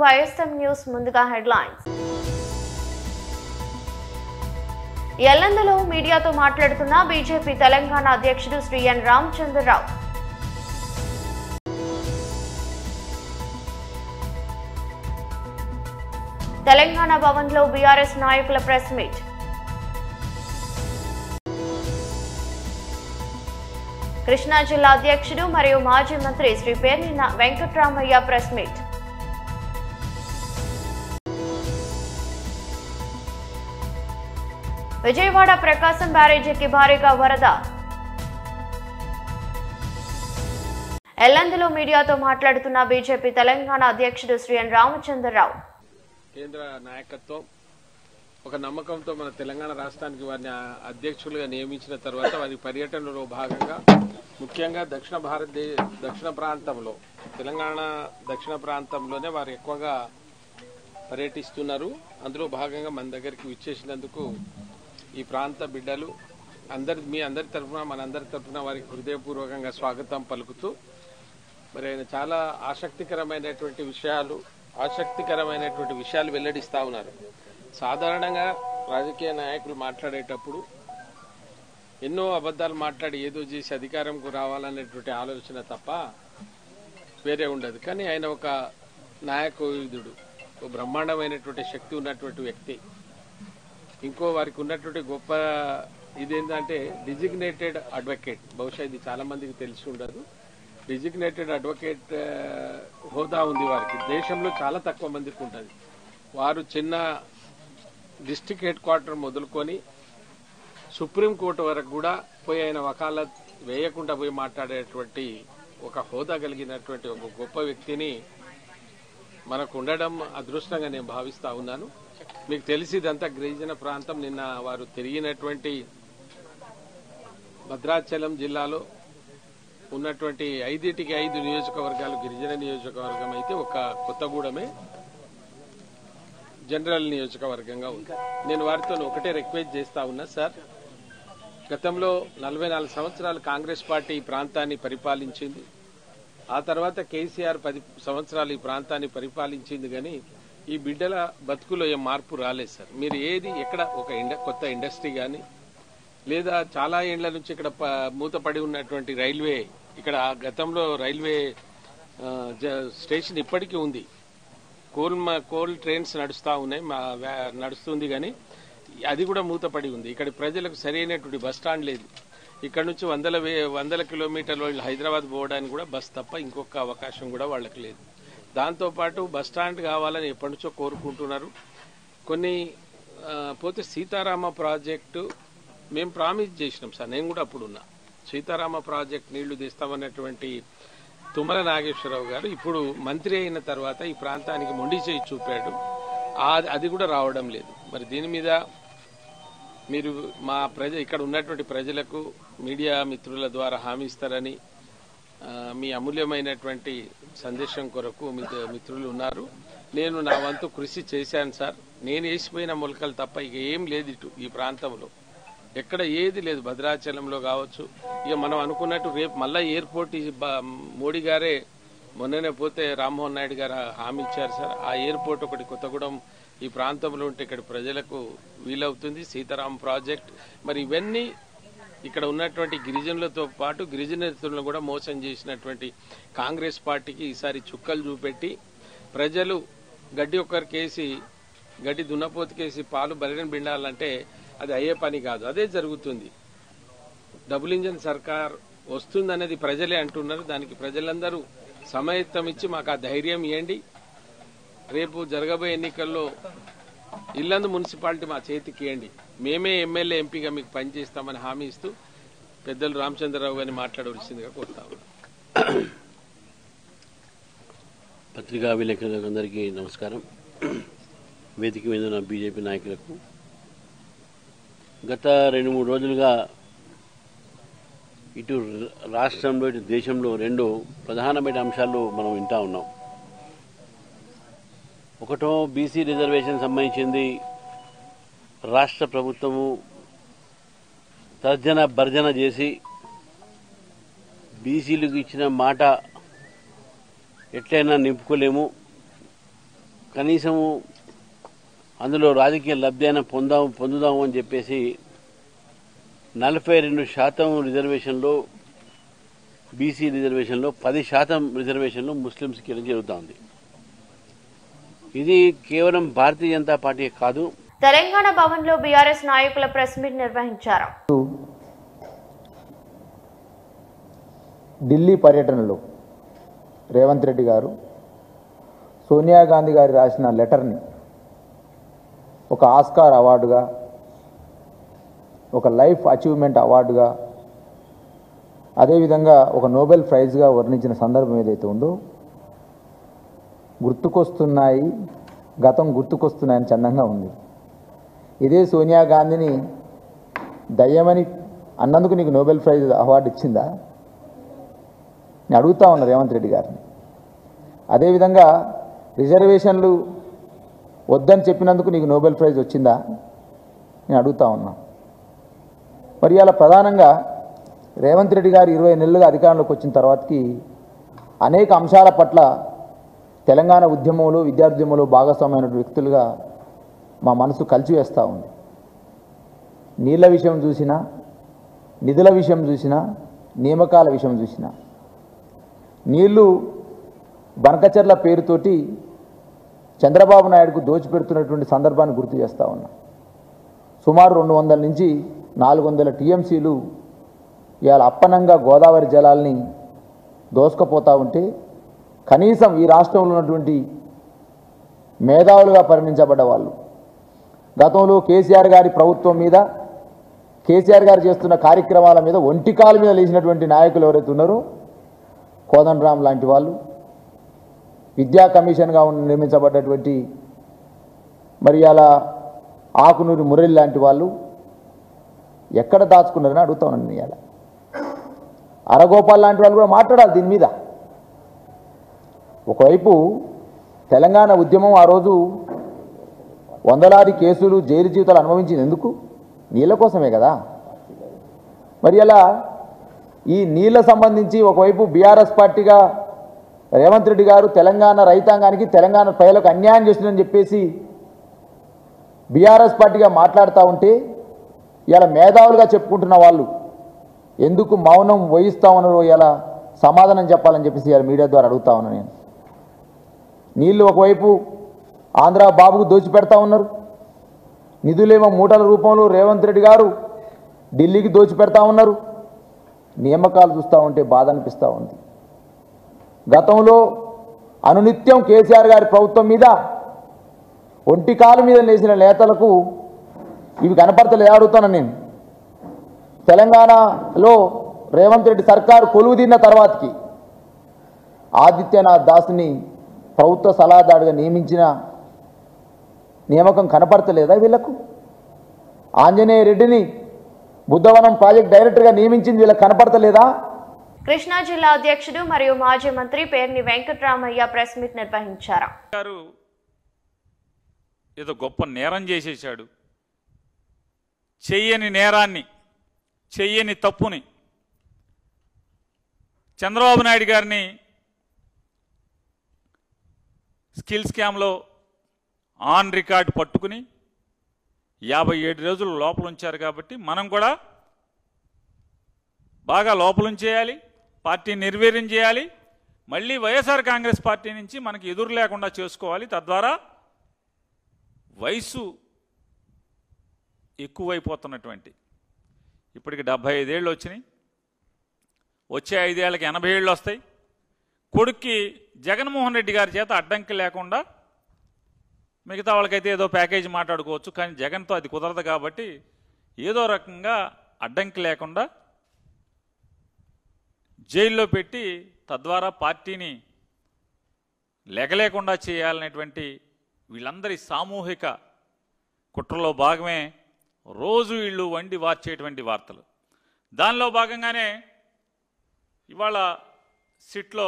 YSM news ముందుగా headlines. ఎల్లందులో మీడియాతో మాట్లాడుతున్న బీజేపీ తెలంగాణ అధ్యక్షుడు శ్రీ ఎన్ రామచంద్రరావు. తెలంగాణ భవన్లో బీఆర్ఎస్ నాయకుల ప్రెస్ మీట్. కృష్ణా జిల్లా అధ్యక్షుడు మరియు మాజీ మంత్రి శ్రీ పేర్ని వెంకట్రామయ్య ప్రెస్ మీట్. విజయవాడ ప్రకాశం బ్యారేజీకి భారీగా వరద. ఎల్లందులో మీడియాతో మాట్లాడుతున్న బీజేపీ తెలంగాణ అధ్యక్షుడు శ్రీ ఎన్ రామచంద్రరావు. కేంద్ర నాయకత్వం ఒక నమ్మకంతో మన తెలంగాణ రాష్ట్రానికి వారిని అధ్యక్షులుగా నియమించిన తర్వాత వారి పర్యటనలో భాగంగా ముఖ్యంగా దక్షిణ ప్రాంతంలో తెలంగాణ దక్షిణ ప్రాంతంలోనే వారు ఎక్కువగా పర్యటిస్తున్నారు. అందులో భాగంగా మన దగ్గరికి విచ్చేసినందుకు ఈ ప్రాంత బిడ్డలు మీ అందరి తరఫున మనందరి తరఫున వారికి హృదయపూర్వకంగా స్వాగతం పలుకుతూ మరి ఆయన చాలా ఆసక్తికరమైనటువంటి విషయాలు వెల్లడిస్తా ఉన్నారు. సాధారణంగా రాజకీయ నాయకులు మాట్లాడేటప్పుడు ఎన్నో అబద్దాలు మాట్లాడి ఏదో చేసి అధికారంకు రావాలనేటువంటి ఆలోచన తప్ప వేరే ఉండదు. కానీ ఆయన ఒక నాయకుడు, ఒక బ్రహ్మాండమైనటువంటి శక్తి ఉన్నటువంటి వ్యక్తి. ఇంకో వారికి ఉన్నటువంటి గొప్ప ఇదేంటంటే డిజిగ్నేటెడ్ అడ్వకేట్. బహుశా ఇది చాలా మందికి తెలిసి ఉండదు. డిజిగ్నేటెడ్ అడ్వకేట్ హోదా ఉంది వారికి. దేశంలో చాలా తక్కువ మందికి ఉంటుంది. వారు చిన్న డిస్ట్రిక్ట్ హెడ్ క్వార్టర్ మొదలుకొని సుప్రీంకోర్టు వరకు కూడా పోయి ఆయన వకాలత్ వేయకుండా పోయి మాట్లాడేటువంటి ఒక హోదా కలిగినటువంటి ఒక గొప్ప వ్యక్తిని మనకు ఉండడం అదృష్టంగా నేను భావిస్తా ఉన్నాను. మీకు తెలిసి ఇదంతా గిరిజన ప్రాంతం. నిన్న వారు తిరిగినటువంటి భద్రాచలం జిల్లాలో ఉన్నటువంటి 5 నియోజకవర్గాలు గిరిజన నియోజకవర్గం అయితే ఒక కొత్తగూడమే జనరల్ నియోజకవర్గంగా ఉంది. నేను వారితో ఒకటే రిక్వెస్ట్ చేస్తా ఉన్నా, సార్, గతంలో 44 సంవత్సరాలు కాంగ్రెస్ పార్టీ ఈ ప్రాంతాన్ని పరిపాలించింది. ఆ తర్వాత కేసీఆర్ 10 సంవత్సరాలు ఈ ప్రాంతాన్ని పరిపాలించింది. కానీ ఈ బిడ్డల బతుకులో ఏం మార్పు రాలేదు సార్. మీరు ఎక్కడ ఒక కొత్త ఇండస్ట్రీ కానీ లేదా చాలా ఏండ్ల నుంచి ఇక్కడ మూతపడి ఉన్నటువంటి రైల్వే, ఇక్కడ గతంలో రైల్వే స్టేషన్ ఇప్పటికీ ఉంది. కోల్ ట్రైన్స్ నడుస్తుంది కానీ అది కూడా మూతపడి ఉంది. ఇక్కడ ప్రజలకు సరైనటువంటి బస్ స్టాండ్ లేదు. ఇక్కడ నుంచి వందల కిలోమీటర్లు హైదరాబాద్ పోవడానికి కూడా బస్ తప్ప ఇంకొక అవకాశం కూడా వాళ్ళకి లేదు. దాంతోపాటు బస్ స్టాండ్ కావాలని ఎప్పటి నుంచో కోరుకుంటున్నారు. కొన్ని పోతే సీతారామ ప్రాజెక్టు మేము ప్రామిస్ చేసినాం సార్. నేను కూడా అప్పుడున్నా. సీతారామ ప్రాజెక్ట్ నీళ్లు తీస్తామన్నటువంటి తుమ్మల నాగేశ్వరరావు గారు ఇప్పుడు మంత్రి అయిన తర్వాత ఈ ప్రాంతానికి మొండి చేయి చూపాడు. అది కూడా రావడం లేదు. మరి దీని మీద మీరు ఇక్కడ ఉన్నటువంటి ప్రజలకు మీడియా మిత్రుల ద్వారా హామీ ఇస్తారని మీ అమూల్యమైనటువంటి సందేశం కొరకు మిత్రులు ఉన్నారు. నేను నా వంతు కృషి చేశాను సార్. నేను వేసిపోయిన మొలకలు తప్ప ఇక ఏం లేదు ఇటు ఈ ప్రాంతంలో. ఎక్కడ ఏది లేదు. భద్రాచలంలో కావచ్చు, ఇక మనం అనుకున్నట్టు రేపు మళ్ళా ఎయిర్పోర్ట్ మోడీ గారే మొన్ననే పోతే రామ్మోహన్ నాయుడు గారు హామీ ఇచ్చారు సార్. ఆ ఎయిర్పోర్ట్ ఒకటి కొత్తగూడెం ఈ ప్రాంతంలో ఉంటే ఇక్కడ ప్రజలకు వీలవుతుంది. సీతారాం ప్రాజెక్ట్, మరి ఇవన్నీ ఇక్కడ ఉన్నటువంటి గిరిజనులతో పాటు గిరిజనేతరులను కూడా మోసం చేసినటువంటి కాంగ్రెస్ పార్టీకి ఈసారి చుక్కలు చూపెట్టి ప్రజలు గడ్డి దున్నపోతుకేసి పాలు బలిని పిండాలంటే అది అయ్యే పని కాదు. అదే జరుగుతుంది. డబుల్ ఇంజన్ సర్కార్ వస్తుందనేది ప్రజలే అంటున్నారు. దానికి ప్రజలందరూ సమయత్తం ఇచ్చి మాకు ఆ ధైర్యం ఇవ్వండి. రేపు జరగబోయే ఎన్నికల్లో ఇల్లందు మున్సిపాలిటీ మా చేతికి ఇవ్వండి. మేమే ఎమ్మెల్యే ఎంపీగా మీకు పనిచేస్తామని హామీ ఇస్తూ పెద్దలు రామచంద్రరావు గారిని మాట్లాడవలసిందిగా కోరుతాము. పత్రికా విలేకరులందరికీ నమస్కారం. వేదిక మీద ఉన్న బీజేపీ నాయకులకు గత 2-3 రోజులుగా ఇటు రాష్ట్రంలో ఇటు దేశంలో 2 ప్రధానమైన అంశాలు మనం వింటా ఉన్నాం. ఒకటో బీసీ రిజర్వేషన్ సంబంధించింది రాష్ట్ర ప్రభుత్వము తర్జన భర్జన చేసి బీసీలకు ఇచ్చిన మాట ఎట్లయినా నింపుకోలేము, కనీసము అందులో రాజకీయ లబ్ధాన్ని పొందుదాము అని చెప్పేసి 42% రిజర్వేషన్లో బీసీ రిజర్వేషన్లో 10% రిజర్వేషన్లో ముస్లింస్కి ఇవ్వడం జరుగుతూ ఉంది. ఇది కేవలం భారతీయ జనతా పార్టీ కాదు. తెలంగాణ భవన్లో బీఆర్ఎస్ నాయకుల ప్రెస్ మీట్ నిర్వహించారు. ఢిల్లీ పర్యటనలో రేవంత్ రెడ్డి గారు సోనియా గాంధీ గారు రాసిన లెటర్ని ఒక ఆస్కార్ అవార్డుగా, ఒక లైఫ్ అచీవ్మెంట్ అవార్డుగా, అదేవిధంగా ఒక నోబెల్ ప్రైజ్గా వర్ణించిన సందర్భం ఏదైతే ఉందో, గుర్తుకొస్తున్నాయి, గతం గుర్తుకొస్తున్నాయని చందంగా ఉంది. ఇదే సోనియా గాంధీని దయ్యమని అన్నందుకు నీకు నోబెల్ ప్రైజ్ అవార్డు ఇచ్చిందా? నేను అడుగుతా ఉన్నా రేవంత్ రెడ్డి గారిని. అదేవిధంగా రిజర్వేషన్లు వద్దని చెప్పినందుకు నీకు నోబెల్ ప్రైజ్ వచ్చిందా? నేను అడుగుతా ఉన్నా. మరి అలా ప్రధానంగా రేవంత్ రెడ్డి గారు 20 నెలలుగా అధికారంలోకి వచ్చిన తర్వాతకి అనేక అంశాల పట్ల తెలంగాణ ఉద్యమంలో, విద్యార్థుద్యమంలో భాగస్వామ్యమైన వ్యక్తులుగా మా మనసు కలిసివేస్తూ ఉంది. నీళ్ల విషయం చూసినా, నిధుల విషయం చూసినా, నియామకాల విషయం చూసినా, నీళ్లు బనకచర్ల పేరుతోటి చంద్రబాబు నాయుడుకు దోచిపెడుతున్నటువంటి సందర్భాన్ని గుర్తు చేస్తూ ఉన్నా. సుమారు 200 నుంచి 400 టీఎంసీలు ఇవాళ అప్పనంగా గోదావరి జలాల్ని దోసుకుపోతూ ఉంటే కనీసం ఈ రాష్ట్రంలో ఉన్నటువంటి మేధావులుగా పరిగణించబడ్డ వాళ్ళు, గతంలో కేసీఆర్ గారి ప్రభుత్వం మీద, కేసీఆర్ గారు చేస్తున్న కార్యక్రమాల మీద ఒంటికాల మీద లేచినటువంటి నాయకులు ఎవరైతే ఉన్నారో, కోదండరాం లాంటి వాళ్ళు, విద్యా కమిషన్గా నిర్మించబడ్డటువంటి మరి అలా ఆకునూరి మురళి లాంటి వాళ్ళు ఎక్కడ దాచుకున్నారని అడుగుతా ఉన్నాను. ఇవాళ అరగోపాల్ లాంటి వాళ్ళు కూడా మాట్లాడాలి దీని మీద. ఒకవైపు తెలంగాణ ఉద్యమం ఆ రోజు వందలాది కేసులు, జైలు జీవితాలు అనుభవించింది ఎందుకు? నీళ్ళ కోసమే కదా. మరి అలా ఈ నీళ్ళ సంబంధించి ఒకవైపు బీఆర్ఎస్ పార్టీగా రేవంత్ రెడ్డి గారు తెలంగాణ రైతాంగానికి, తెలంగాణ ప్రజలకు అన్యాయం చేస్తుందని చెప్పేసి బీఆర్ఎస్ పార్టీగా మాట్లాడుతూ ఉంటే, ఇలా మేధావులుగా చెప్పుకుంటున్న వాళ్ళు ఎందుకు మౌనం వహిస్తూ ఉన్నారో ఇలా సమాధానం చెప్పాలని చెప్పేసి ఇలా మీడియా ద్వారా అడుగుతా ఉన్నాను నేను. నీళ్లు ఒకవైపు ఆంధ్ర బాబుకు దోచిపెడతా ఉన్నారు, నిధులేమో మూటల రూపంలో రేవంత్ రెడ్డి గారు ఢిల్లీకి దోచిపెడతా ఉన్నారు. నియామకాలు చూస్తూ ఉంటే బాధ అనిపిస్తూ ఉంది. గతంలో అనునిత్యం కేసీఆర్ గారి ప్రభుత్వం మీద ఒంటికాల మీద లేచిన నేతలకు ఇవి కనపడతలేదు. అడుగుతాను నేను. తెలంగాణలో రేవంత్ రెడ్డి సర్కారు కొలువుదీన్న తర్వాతకి ఆదిత్యనాథ్ దాస్ని ప్రభుత్వ సలహాదారుగా నియమించిన నియామకం కనపడతలేదా వీళ్లకు? ఆంజనేయ రెడ్డిని బుద్ధవనం ప్రాజెక్ట్ డైరెక్టర్గా నియమించింది వీళ్ళకి కనపడతలేదా? కృష్ణా జిల్లా అధ్యక్షుడు మరియు మాజీ మంత్రి పేర్ని వెంకటరామయ్య ప్రెస్ మీట్ నిర్వహించారు. ఏదో గొప్ప నేరం చేసేశాడు, చెయ్యని నేరాన్ని, చెయ్యని తప్పుని చంద్రబాబు నాయుడు గారిని స్కిల్ స్కామ్లో ఆన్ రికార్డ్ పట్టుకుని 57 రోజులు లోపల ఉంచారు. కాబట్టి మనం కూడా బాగా లోపలుంచేయాలి, పార్టీ నిర్వీర్యం చేయాలి, మళ్ళీ వైఎస్ఆర్ కాంగ్రెస్ పార్టీ నుంచి మనకి ఎదురు లేకుండా చేసుకోవాలి. తద్వారా వయసు ఎక్కువైపోతున్నటువంటి, ఇప్పటికి 75 ఏళ్ళు వచ్చినాయి, వచ్చే 5 ఏళ్ళకి 80 ఏళ్ళు వస్తాయి. కొడుక్కి జగన్మోహన్ రెడ్డి గారి చేత అడ్డంకి లేకుండా, మిగతా వాళ్ళకైతే ఏదో ప్యాకేజీ మాట్లాడుకోవచ్చు, కానీ జగన్తో అది కుదరదు. కాబట్టి ఏదో రకంగా అడ్డంకి లేకుండా జైల్లో పెట్టి తద్వారా పార్టీని లెగలేకుండా చేయాలనేటువంటి వీళ్ళందరి సామూహిక కుట్రలో భాగమే రోజు వీళ్ళు వండి వార్చేటువంటి వార్తలు. దానిలో భాగంగానే ఇవాళ సిట్లో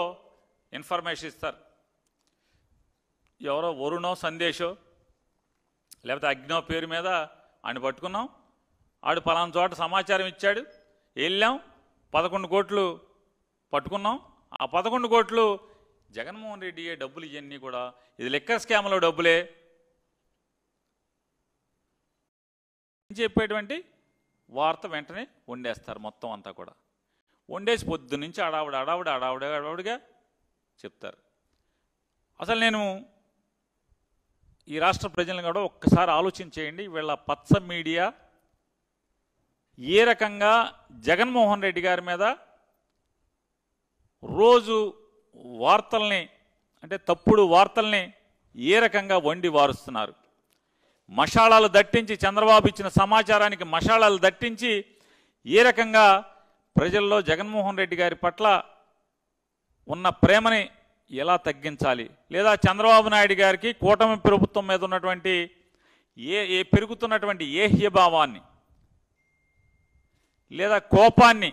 ఇన్ఫర్మేషన్ ఇస్తారు. ఎవరో వరుణో సందేశో లేకపోతే అగ్నో పేరు మీద ఆయన పట్టుకున్నాం, ఆడు పలానా చోట సమాచారం ఇచ్చాడు, వెళ్ళాం, 11 కోట్లు పట్టుకున్నాం. ఆ 11 కోట్లు జగన్మోహన్ రెడ్డి డబ్బులు ఇవన్నీ కూడా ఇది లిక్కర్ స్కామ్లో డబ్బులే చెప్పేటువంటి వార్త వెంటనే వండేస్తారు. మొత్తం అంతా కూడా వండేసి పొద్దు నుంచి అడావుడిగా చెప్తారు. అసలు నేను ఈ రాష్ట్ర ప్రజలను కూడా ఒక్కసారి ఆలోచన చేయండి. వీళ్ళ పచ్చ మీడియా ఏ రకంగా జగన్మోహన్ రెడ్డి గారి మీద రోజు వార్తల్ని అంటే తప్పుడు వార్తల్ని ఏ రకంగా వండి వారుస్తున్నారు. మషాళాలు దట్టించి చంద్రబాబు ఇచ్చిన సమాచారానికి మషాళాలు దట్టించి ఏ రకంగా ప్రజల్లో జగన్మోహన్ రెడ్డి గారి పట్ల ఉన్న ప్రేమని ఎలా తగ్గించాలి, లేదా చంద్రబాబు నాయుడు గారికి కూటమి ప్రభుత్వం మీద ఉన్నటువంటి పెరుగుతున్నటువంటి ఏహ్యభావాన్ని లేదా కోపాన్ని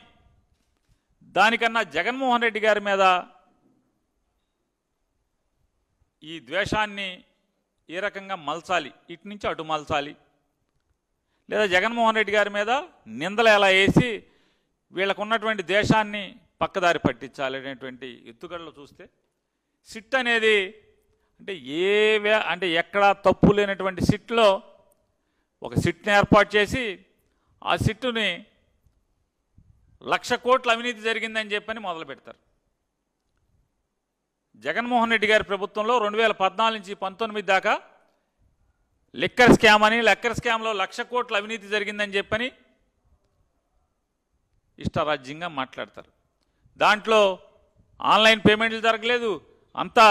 దానికన్నా జగన్మోహన్ రెడ్డి గారి మీద ఈ ద్వేషాన్ని ఏ రకంగా మలచాలి, ఇటు నుంచి అటు మలచాలి, లేదా జగన్మోహన్ రెడ్డి గారి మీద నిందలు ఎలా వేసి వీళ్ళకు ఉన్నటువంటి దేశాన్ని పక్కదారి పట్టించాలి అనేటువంటి ఎత్తుగడలు చూస్తే సిట్ అనేది అంటే ఎక్కడా తప్పు లేనటువంటి సిట్లో ఒక సిట్ని ఏర్పాటు చేసి ఆ సిట్టుని 1,00,000 కోట్ల అవినీతి జరిగిందని చెప్పని మొదలు పెడతారు. జగన్మోహన్ రెడ్డి గారి ప్రభుత్వంలో 2014 నుంచి 19 దాకా లిక్కర్ స్కామ్ అని, లిక్కర్ స్కామ్లో 1,00,000 కోట్ల అవినీతి జరిగిందని చెప్పని ఇష్టారాజ్యంగా మాట్లాడతారు. దాంట్లో ఆన్లైన్ పేమెంట్లు జరగలేదు, అంతా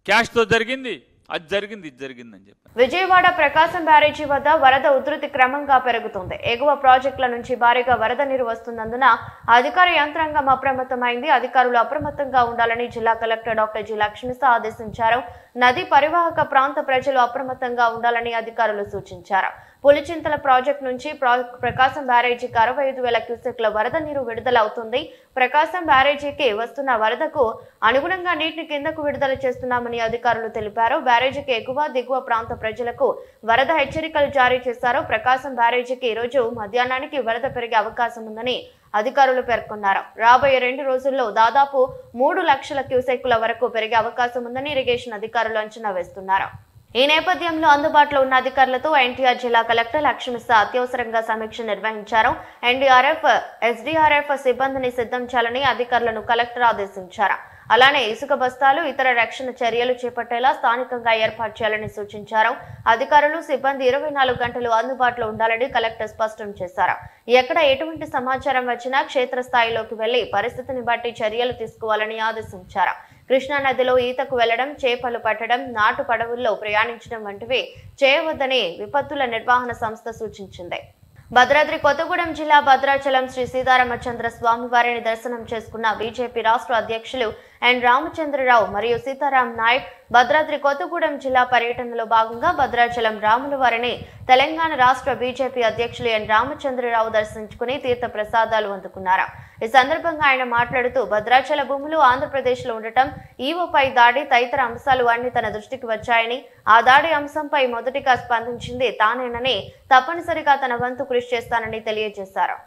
క్యాష్తో జరిగింది, అది జరిగింది, ఇది జరిగిందని చెప్పారు. విజయవాడ ప్రకాశం బ్యారేజీ వద్ద వరద ఉధృతి క్రమంగా పెరుగుతుంది. ఎగువ ప్రాజెక్టుల నుంచి భారీగా వరద నీరు వస్తున్నందున అధికార యంత్రాంగం అప్రమత్తమైంది. అధికారులు అప్రమత్తంగా ఉండాలని జిల్లా కలెక్టర్ డాక్టర్ జి లక్ష్మిశ ఆదేశించారు. నది పరివాహక ప్రాంత ప్రజలు అప్రమత్తంగా ఉండాలని అధికారులు సూచించారు. పులిచింతల ప్రాజెక్టు నుంచి ప్రకాశం బ్యారేజీకి 65,000 క్యూసెక్ల వరద నీరు విడుదల అవుతుంది. ప్రకాశం బ్యారేజీకి వస్తున్న వరదకు అనుగుణంగా నీటిని కిందకు విడుదల చేస్తున్నామని అధికారులు తెలిపారు. బ్యారేజీకి ఎగువ దిగువ ప్రాంత ప్రజలకు వరద హెచ్చరికలు జారీ చేశారు. ప్రకాశం బ్యారేజీకి ఈ రోజు మధ్యాహ్నానికి వరద పెరిగే అవకాశం ఉందని అధికారులు పేర్కొన్నారు. రాబోయే 2 రోజుల్లో దాదాపు 3 లక్షల క్యూసెక్కుల వరకు పెరిగే అవకాశం ఉందని ఇరిగేషన్ అధికారులు అంచనా వేస్తున్నారు. ఈ నేపథ్యంలో అందుబాటులో ఉన్న అధికారులతో ఎన్టీఆర్ జిల్లా కలెక్టర్ లక్ష్మిశ అత్యవసరంగా సమీక్ష నిర్వహించారు. ఎన్డీఆర్ఎఫ్, ఎస్డీఆర్ఎఫ్ సిబ్బందిని సిద్ధం చేయాలని అధికారులను కలెక్టర్ ఆదేశించారు. అలానే ఇసుక బస్తాలు, ఇతర రక్షణ చర్యలు చేపట్టేలా స్థానికంగా ఏర్పాటు చేయాలని సూచించారు. అధికారులు, సిబ్బంది 24 గంటలు అందుబాటులో ఉండాలని కలెక్టర్ స్పష్టం చేశారు. ఎక్కడ ఎటువంటి సమాచారం వచ్చినా క్షేత్రస్థాయిలోకి వెళ్లి పరిస్థితిని బట్టి చర్యలు తీసుకోవాలని ఆదేశించారు. కృష్ణా నదిలో ఈతకు వెళ్లడం, చేపలు పట్టడం, నాటు పడవల్లో ప్రయాణించడం వంటివి చేయవద్దని విపత్తుల నిర్వహణ సంస్థ సూచించింది. భద్రాద్రి కొత్తగూడెం జిల్లా భద్రాచలం శ్రీ సీతారామచంద్ర స్వామి వారిని దర్శనం చేసుకున్న బీజేపీ రాష్ట్ర అధ్యక్షులు ఎన్ రామచంద్రరావు మరియు సీతారాం నాయక్ భద్రాద్రి కొత్తగూడెం జిల్లా పర్యటనలో భాగంగా భద్రాచలం రాముల వారిని తెలంగాణ రాష్ట్ర బీజేపీ అధ్యక్షులు ఎన్ రామచంద్రరావు దర్శించుకుని తీర్థ ప్రసాదాలు అందుకున్నారు. ఈ సందర్భంగా ఆయన మాట్లాడుతూ భద్రాచల భూములు ఆంధ్రప్రదేశ్లో ఉండటం, ఈవోపై దాడి తదితర అంశాలు అన్ని తన దృష్టికి వచ్చాయని, ఆ దాడి అంశంపై మొదటిగా స్పందించింది తానేనని, తప్పనిసరిగా తన వంతు కృషి చేస్తానని తెలియజేశారు.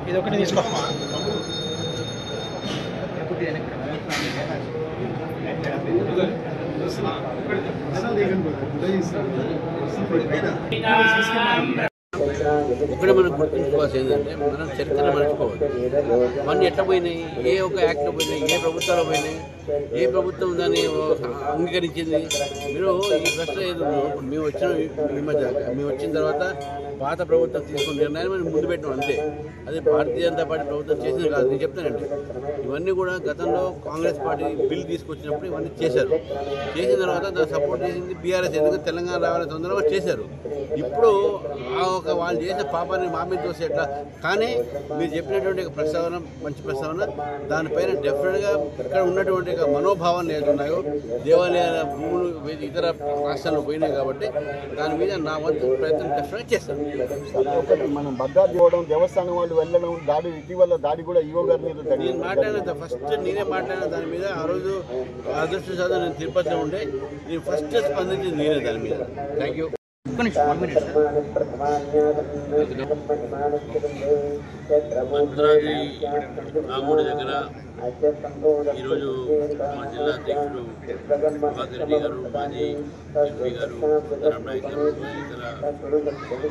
ఇది ఒకటి తీసుకో. ఇక్కడ మనం గుర్తుంచుకోవాల్సి ఏంటంటే మనం చరిత్రను మర్చిపోవాలి. మన ఎట్లా పోయినాయి, ఏ ఒక్క యాక్ట్లో పోయినాయి, ఏ ప్రభుత్వాలు పోయినాయి, ఏ ప్రభుత్వం దాన్ని అంగీకరించింది? మీరు ఈ ప్రశ్న ఏదో మేము వచ్చిన తర్వాత పాత ప్రభుత్వం తీసుకున్న నిర్ణయాన్ని మనం ముందు పెట్టినాం అంతే. అదే భారతీయ జనతా పార్టీ ప్రభుత్వం చేసింది కాదు. నేను చెప్తానండి, ఇవన్నీ కూడా గతంలో కాంగ్రెస్ పార్టీ బిల్ తీసుకొచ్చినప్పుడు ఇవన్నీ చేశారు. చేసిన తర్వాత దాన్ని సపోర్ట్ చేసింది బీఆర్ఎస్. ఎందుకంటే తెలంగాణ రావాలని తొందరగా చేశారు. ఇప్పుడు వాళ్ళు చేసే పాపాన్ని మా మీద చూస్తే ఎట్లా? కానీ మీరు చెప్పినటువంటి ప్రస్తావన మంచి ప్రస్తావన. దానిపైన డెఫినెట్గా ఇక్కడ ఉన్నటువంటి మనోభావాలు ఏదున్నాయో, దేవాలయాల భూములు ఇతర రాష్ట్రాల్లో పోయినాయి కాబట్టి దాని మీద నా వంతు ప్రయత్నం డెఫినెట్గా చేస్తాను. మనం భద్రాద్రి పోవడం, దేవస్థానం వాళ్ళు వెళ్ళడం, ఇటీవల దాడి కూడా ఈవో గారి మీద నేను మాట్లాడిన ఫస్ట్ నేనే మాట్లాడిన దాని మీద. ఆ రోజు అదృష్టశాతం నేను తిరుపతిలో ఉండే, నేను ఫస్ట్ స్పందించింది నేనే దాని మీద. Thank you. భద్రాద్రి రాముడి దగ్గర ఈరోజు మా జిల్లా అధ్యక్షుడు ప్రభాకర్ రెడ్డి గారు, మాజీ ఎంపీ గారు, రమణాయక్ గారు, ఇతర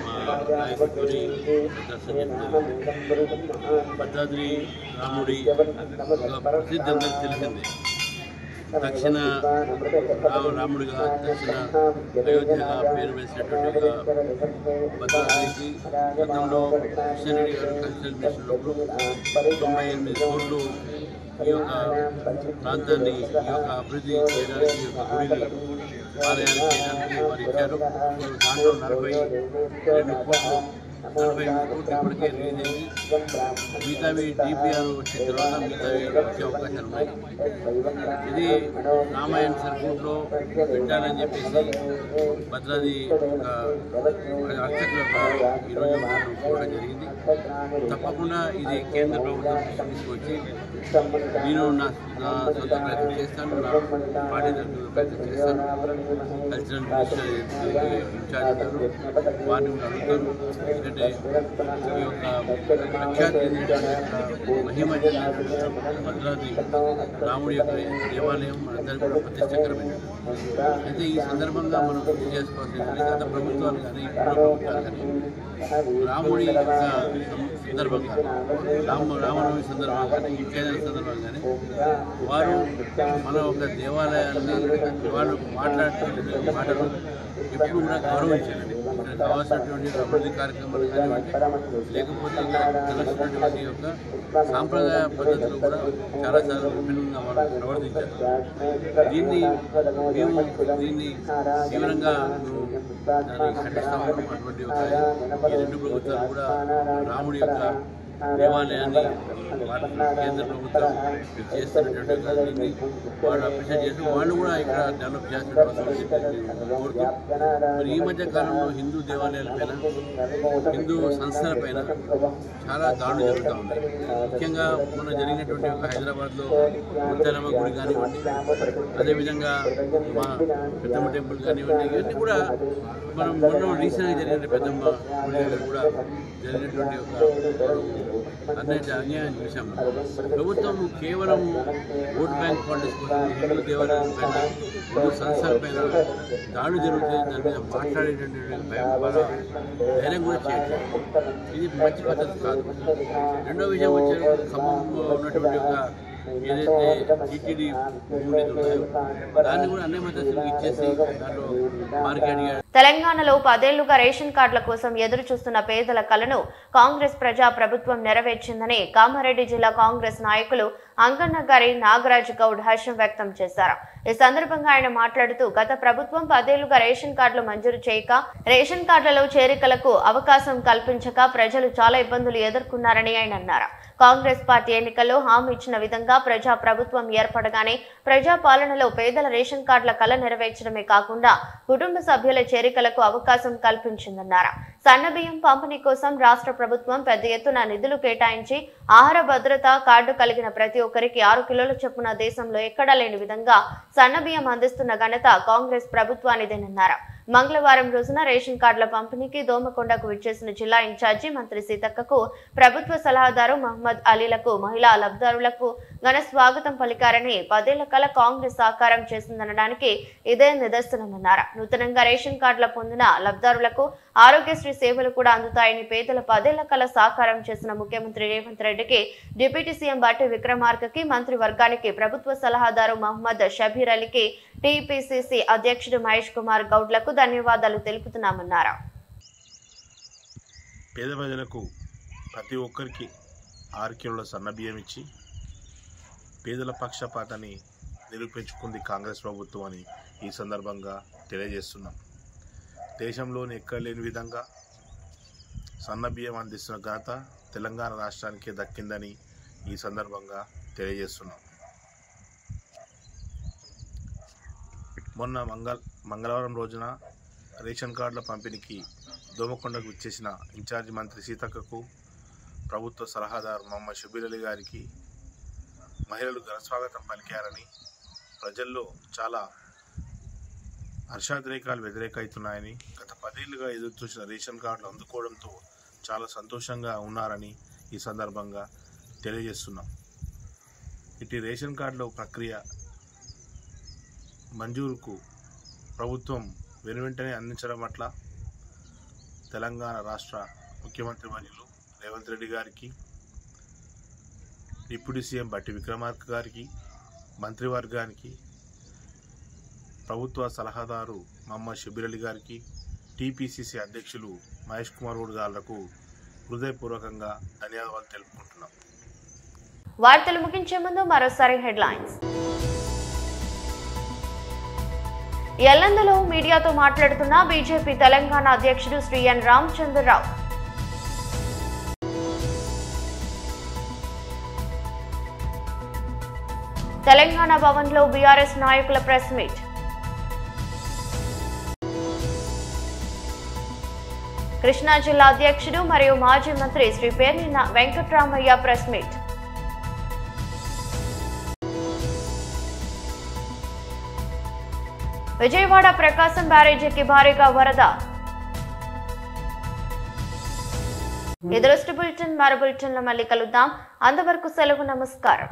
మా నాయకుడితో దర్శనం. భద్రాద్రి రాముడి ఒక ప్రసిద్ధి అందరికీ తెలిసింది. దక్షిణ రాముడిగా, దక్షిణ అయోధ్యగా పేరు వేసినటువంటి భద్రాద్రికి గతంలో కిషన్ రెడ్డి గారు కల్చరల్ మినిస్టర్ 98 కోట్లు ఈ యొక్క ప్రాంతాన్ని ఈ యొక్క అభివృద్ధి చేయడానికి, ఈ యొక్క గుడిని ఆలయాన్ని చేయడానికి వారు ఇచ్చారు. దాంట్లో 42 కోట్లు ఇప్పటికే రిలీజ్ అయింది. మిగతావి డిపిఆర్ వచ్చిన తర్వాత మిగతావి వచ్చే అవకాశాలు ఉన్నాయి. ఇది రామాయణ సర్క్యూట్లో పెట్టాలని చెప్పేసి భద్రాద్రి అర్చకులకు ఈరోజు కోరడం జరిగింది. తప్పకుండా ఇది కేంద్ర ప్రభుత్వం తీసుకొచ్చి నేను నా సొంత ప్రయత్నం చేస్తాను, నా పార్టీ తరఫున ప్రయత్నం చేస్తాను. కల్చరల్ మినిస్టర్ ఇన్ఛార్జ్ ఉన్నారు, వారిని అడుగుతాను. ఎందుకంటే ఈ యొక్క ప్రఖ్యాతి మహిమ భద్రాద్రి రాముడి యొక్క దేవాలయం మనందరికీ కూడా ప్రతిష్టకరమైనది. అయితే ఈ సందర్భంగా మనం గుర్తు చేసుకోవాల్సింది, గత ప్రభుత్వాలు కానీ ఇప్పుడు ప్రభుత్వాలు కానీ రాముడి యొక్క సందర్భంగా, రామనవమి సందర్భంగా కానీ, ఇంకేదైనా సందర్భంగా కానీ వారు మన ఒక దేవాలయాన్ని వాళ్ళు మాట్లాడుతున్న మాటలు ఎప్పుడు కూడా గౌరవించాలండి. ఇక్కడ కావాల్సినటువంటి అభివృద్ధి కార్యక్రమాలు కానివ్వండి, లేకపోతే ఇక్కడ తెలుస్తున్నటువంటి యొక్క సాంప్రదాయ పద్ధతులు కూడా చాలాసార్లు విభిన్నంగా వాళ్ళు ప్రవర్తించారు. దీన్ని తీవ్రంగా దాన్ని ఖండిస్తాము. అటువంటి ఒక ఈ రెండు ప్రభుత్వాలు కూడా రాముడి యొక్క దేవాలయాన్ని కేంద్ర ప్రభుత్వం చేస్తున్నటువంటి దీన్ని వాళ్ళు అప్రిషియేట్ చేసి వాళ్ళు కూడా ఇక్కడ డెవలప్ చేస్తున్న అవసరం కోరుతూ, మరి ఈ మధ్య కాలంలో హిందూ దేవాలయాలపైన, హిందూ సంస్థలపైన చాలా దాడులు జరుగుతూ ఉన్నాయి. ముఖ్యంగా మొన్న జరిగినటువంటి ఒక హైదరాబాద్లో ముత్యాలమ్మ గుడి కానివ్వండి, అదేవిధంగా మా పెద్దమ్మ టెంపుల్ కానివ్వండి, ఇవన్నీ కూడా మనం మొన్న రీసెంట్గా జరిగినటువంటి పెద్దమ్మ గుడి దగ్గర కూడా జరిగినటువంటి ఒక అన్యాయం చూసాం. ప్రభుత్వం కేవలం ఓట్ బ్యాంక్ పాలిటిక్స్ కోసం హిందూ దేవాలయాల పైన, హిందూ సంస్థల పైన దాడులు జరుగుతుంది, దాని మీద మాట్లాడేటువంటి ధైర్యం కూడా చేయట్లేదు. ఇది మంచి పద్ధతి కాదు. రెండో విషయం వచ్చారు, ఖమ్మంలో ఉన్నటువంటి ఒక ఏదైతే టీటీడీ భూములు ఉన్నాయో దాన్ని కూడా అన్ని మద్దతులు ఇచ్చేసి దాంట్లో మార్కెట్. తెలంగాణలో 10 ఏళ్లుగా రేషన్ కార్డుల కోసం ఎదురు చూస్తున్న పేదల కలను కాంగ్రెస్ ప్రజా ప్రభుత్వం నెరవేర్చిందని కామారెడ్డి జిల్లా కాంగ్రెస్ నాయకులు అంగన్నగారి నాగరాజ్ గౌడ్ హర్షం వ్యక్తం చేశారు. ఈ సందర్భంగా ఆయన మాట్లాడుతూ, గత ప్రభుత్వం 10 ఏళ్లుగా రేషన్ కార్డులు మంజూరు చేయక, రేషన్ కార్డులలో చేరికలకు అవకాశం కల్పించక ప్రజలు చాలా ఇబ్బందులు ఎదుర్కొన్నారని ఆయన అన్నారు. కాంగ్రెస్ పార్టీ ఎన్నికల్లో హామీ ఇచ్చిన విధంగా ప్రజా ప్రభుత్వం ఏర్పడగానే ప్రజా పాలనలో పేదల రేషన్ కార్డుల కల నెరవేర్చడమే కాకుండా కుటుంబ సభ్యుల చేరికలకు అవకాశం కల్పించిందన్నారు. సన్నబియ్యం పంపిణీ కోసం రాష్ట్ర ప్రభుత్వం పెద్ద ఎత్తున నిధులు కేటాయించి ఆహార భద్రత కార్డు కలిగిన ప్రతి ఒక్కరికి 6 కిలోల చొప్పున దేశంలో ఎక్కడా లేని విధంగా సన్నబియ్యం అందిస్తున్న ఘనత కాంగ్రెస్ ప్రభుత్వానిదేనన్నారు. మంగళవారం రోజున రేషన్ కార్డుల పంపిణీకి దోమకొండకు విచ్చేసిన జిల్లా ఇన్ఛార్జి మంత్రి సీతక్కకు, ప్రభుత్వ సలహాదారు మహమ్మద్ అలీలకు, మహిళా లబ్ధిదారులకు ఘన స్వాగతం పలికారని 10 ఏళ్ల కల కాంగ్రెస్ సాకారం చేసిందనడానికి ఇదే నిదర్శనమన్నారు. నూతనంగా రేషన్ కార్డుల పొందిన లబ్ధిదారులకు ఆరోగ్యశ్రీ సేవలు కూడా అందుతాయని పేదల 10 ఏళ్ల కల సాకారం చేసిన ముఖ్యమంత్రి రేవంత్ రెడ్డికి, డిప్యూటీ సీఎం బట్టి విక్రమార్కకి, మంత్రి వర్గానికి, ప్రభుత్వ సలహాదారు మహమ్మద్ షబీర్ అలీకి, టీపీసీసీ అధ్యక్షుడు మహేష్ కుమార్ గౌడ్లకు ధన్యవాదాలు తెలుపుతున్నామన్నారు. పేద ప్రజలకు ప్రతి ఒక్కరికి 6 కిలోల సన్నబియ్యం ఇచ్చి పేదల పక్షపాతాన్ని నిరూపించుకుంది కాంగ్రెస్ ప్రభుత్వం అని ఈ సందర్భంగా తెలియజేస్తున్నాం. దేశంలోని ఎక్కడ లేని విధంగా సన్నబియ్యం అందిస్తున్న ఘనత తెలంగాణ రాష్ట్రానికి దక్కిందని ఈ సందర్భంగా తెలియజేస్తున్నాం. మొన్న మంగళవారం రోజున రేషన్ కార్డుల పంపిణీకి దోమకొండకు విచ్చేసిన ఇన్ఛార్జి మంత్రి సీతక్కకు, ప్రభుత్వ సలహాదారు మహమ్మద్ షబీర్ అలీ గారికి మహిళలు ఘనస్వాగతం పలికారని, ప్రజల్లో చాలా హర్షాతిరేకాలు వ్యతిరేకవుతున్నాయని, గత 10 ఏళ్లుగా ఎదురుచూసిన రేషన్ కార్డులు అందుకోవడంతో చాలా సంతోషంగా ఉన్నారని ఈ సందర్భంగా తెలియజేస్తున్నాం. ఇటు రేషన్ కార్డుల ప్రక్రియ మంజూరుకు ప్రభుత్వం వెనువెంటనే అందించడం పట్ల తెలంగాణ రాష్ట్ర ముఖ్యమంత్రి వర్యులు రేవంత్ రెడ్డి గారికి, డిప్యూటీ సీఎం బట్టి విక్రమార్క గారికి, మంత్రివర్గానికి, ప్రభుత్వ సలహాదారు మహమ్మద్ షబీర్ అలీ గారికి, టీపీసీసీ అధ్యక్షులు మహేష్ కుమార్ గౌడ్ గాళ్లకు హృదయపూర్వకంగా ధన్యవాదాలు తెలుపుకుంటున్నాం. వార్తలు ముగించే ముందు మరోసారి హెడ్లైన్స్. ఎల్లందులో మీడియాతో మాట్లాడుతున్న బీజేపీ తెలంగాణ అధ్యక్షుడు శ్రీ ఎన్ రామచంద్రరావు. తెలంగాణ భవన్లో బీఆర్ఎస్ నాయకుల ప్రెస్ మీట్. కృష్ణా జిల్లా అధ్యక్షుడు మరియు మాజీ మంత్రి శ్రీ పేర్ని వెంకట్రామయ్య ప్రెస్ మీట్. విజయవాడ ప్రకాశం బ్యారేజీకి భారీగా వరద. ఎదురొస్ట్ బులెటిన్ మరో బులెటిన్లో మళ్ళీ కలుద్దాం. అంతవరకు సెలవు. నమస్కారం.